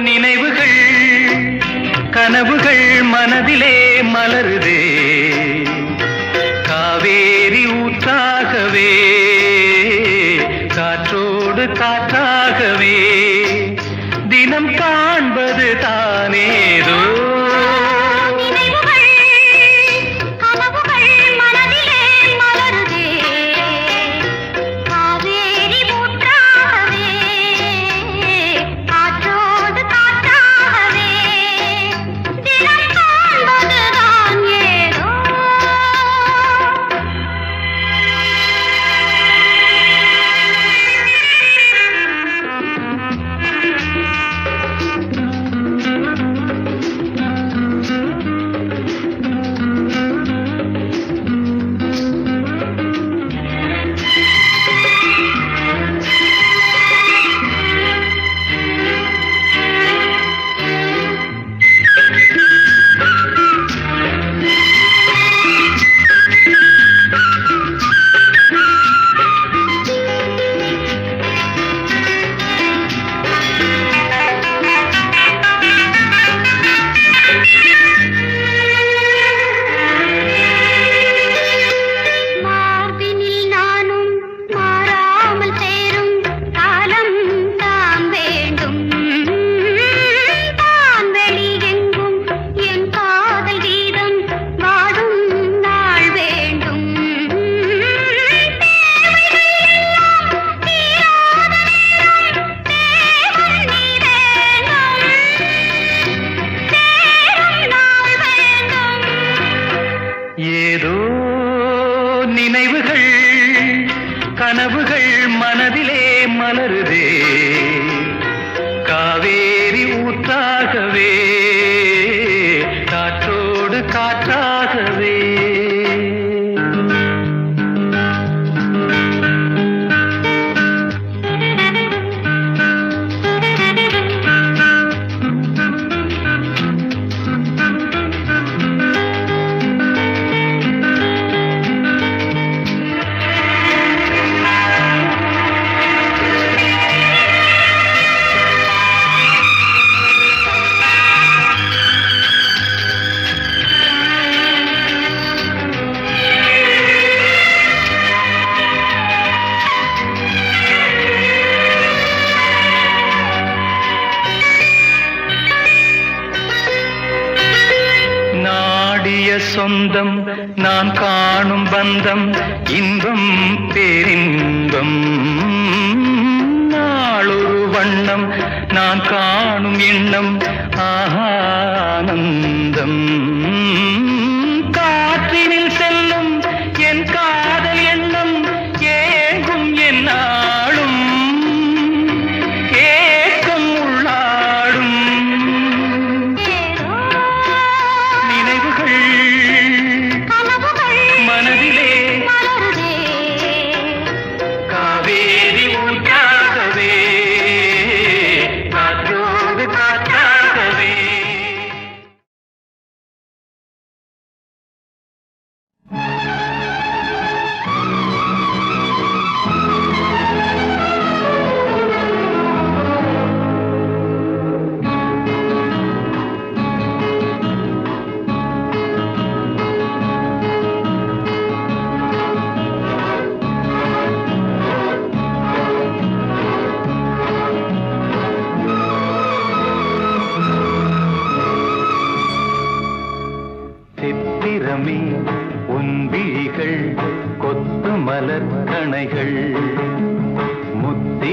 நினைவுகள் கனவுகள் மனதிலே மலருதே காவேரி ஊற்றாகவே காற்றோடு காற்றாகவே தினம் காண்பது தானேதோ ஏதோ நினைவுகள் கனவுகள் மனதிலே மலருதே காவேரி ஊற்றாகவே காற்றோடு காற்றாகவே சொந்தம் நான் காணும் பந்தம் இன்பம் பேரின்பம் நாளொரு வண்ணம் நான் காணும் எண்ணம் ஆனந்தம் காற்றினில் செல்லும் என் காதல் எண்ணம் ஏங்கும் என் நாளும் ஏக்கம் உள்ளாடும் நினைவுகள் மனதிலே காவேரி ஊற்றாகவே காற்றோடு காற்றாகவே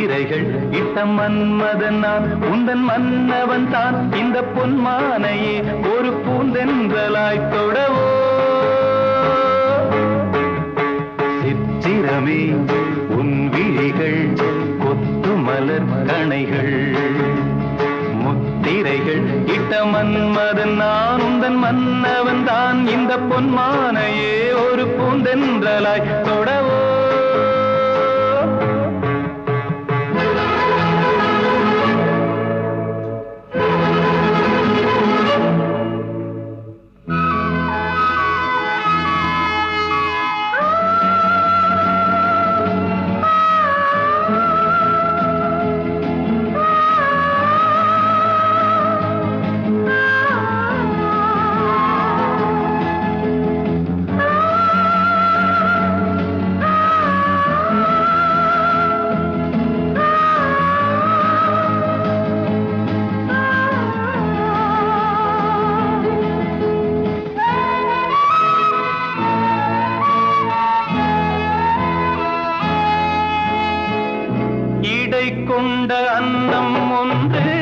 முத்திரைகள் இட்ட மன்மதன் நான் உந்தன் மன்னவன் தான் இந்த பொன்மானையே ஒரு பூந்தென்றலாய் தொடவோ சித்திரமே உன் விழிகள் கொத்து மலர் கணைகள் முத்திரைகள் இட்ட மன்மதன் நான் உந்தன் மன்னவன் தான் இந்த பொன்மானையே ஒரு பூந்தென்றலாய் தொடவோ கொண்ட அன்னம் ஒன்று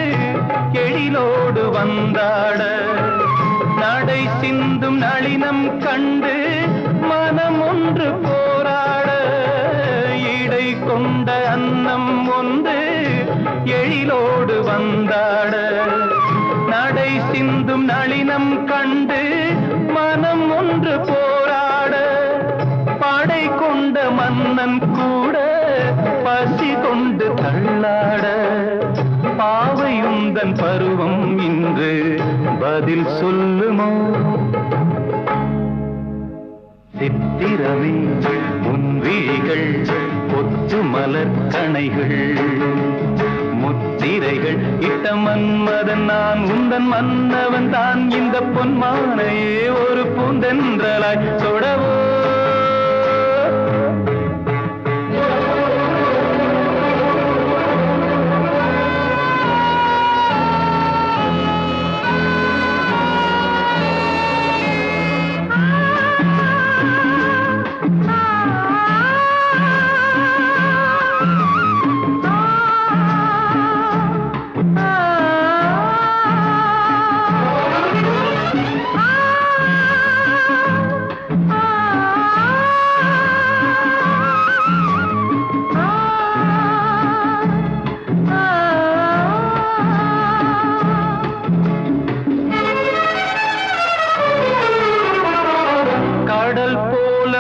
எழிலோடு வந்தாட நடை சிந்தும் நளினம் கண்டு மனம் ஒன்று போராட இடை கொண்ட அன்னம் ஒன்று எழிலோடு வந்தாட நடை சிந்தும் நளினம் கண்டு மனம் ஒன்று போராட படை கொண்ட மன்னன் கூட பசி கொண்டு தள்ளாட பாவையுந்தன் பருவம் இன்று பதில் சொல்லுமோ சித்திரமே உன் விழிகள் கொத்து மலர் கணைகள் முத்திரைகள் இட்ட மன்மதன் நான் உந்தன் மன்னவன் தான் இந்த பொன்மானையே ஒரு பூந்தென்றலாய் தொடவோ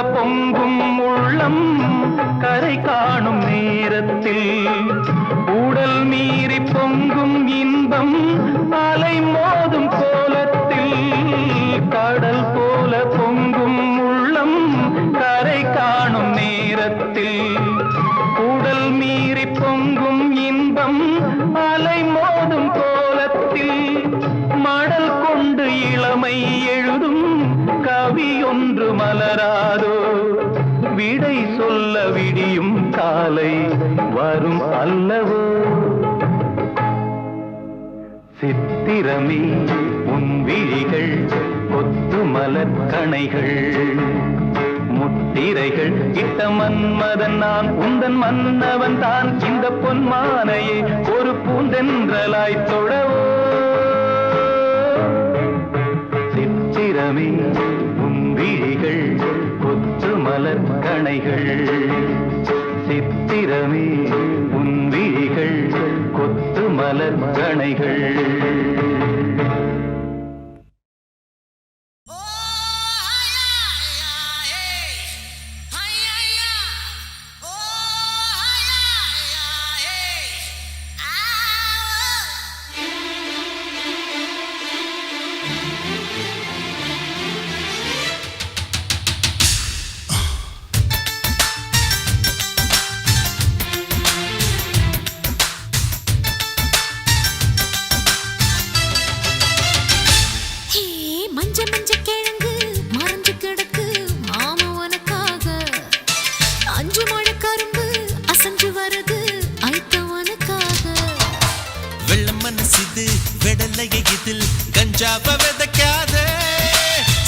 பொங்கும் உள்ளம் கரை காணும் நேரத்தில் உடல் மீறி பொங்கும் இன்பம் அலை மோதும் கோலத்தில் கடல் போல பொங்கும் உள்ளம் கரை காணும் நேரத்தில் உடல் மீறி பொங்கும் இன்பம் அலை மோதும் கோலத்தில் மடல் கொண்டு இளமை எழுதும் கவி ஒன்று மலராதோ விடை சொல்ல விடியும் காலை வரும் அல்லவோ சித்திரமே உன் விழிகள் கொத்து மலர் கணைகள் முத்திரைகள் இட்ட மன்மதன் நான் உந்தன் மன்னவன் தான் இந்த பொன்மானையே ஒரு பூந்தென்றலாய் தொடவோ சித்திரமே உன் விழிகள் கொத்து மலர் கணைகள் சித்திரமே உன் விழிகள் கொத்து மலர் கணைகள் கஞ்சாவ விதைக்காத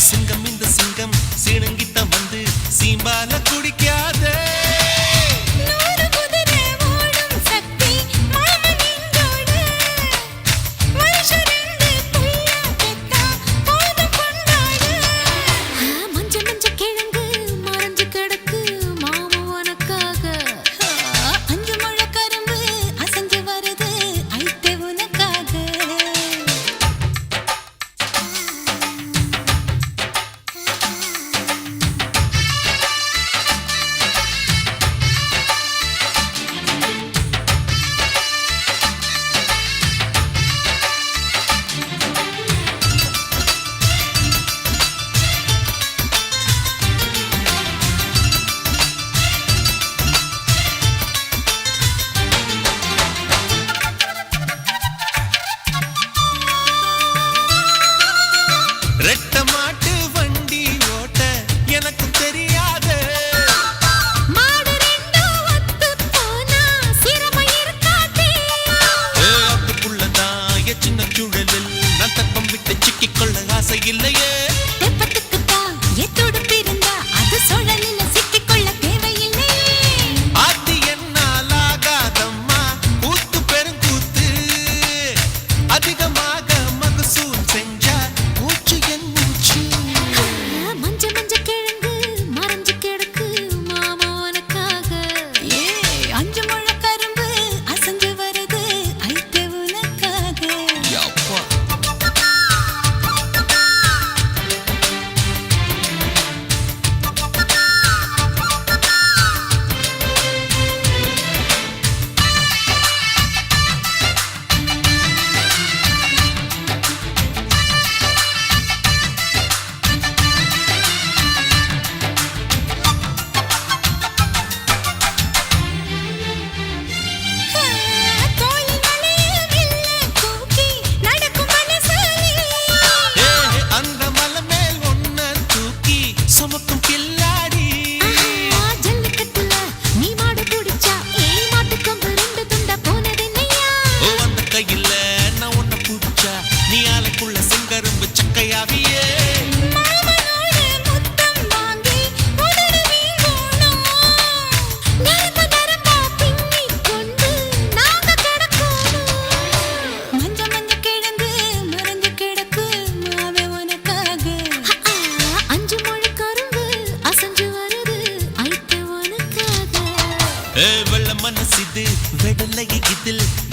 சிங்கம் இந்த சிங்கம் சீனங்கிட்ட வந்து சீம்பால குடிக்காத நூறு குதிரை ஓடும்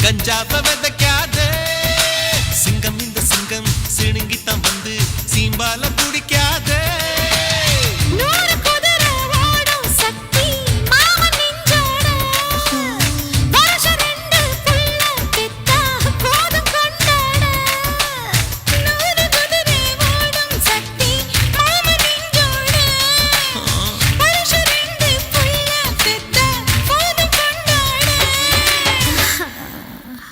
கஞ்சாவ விதைக்க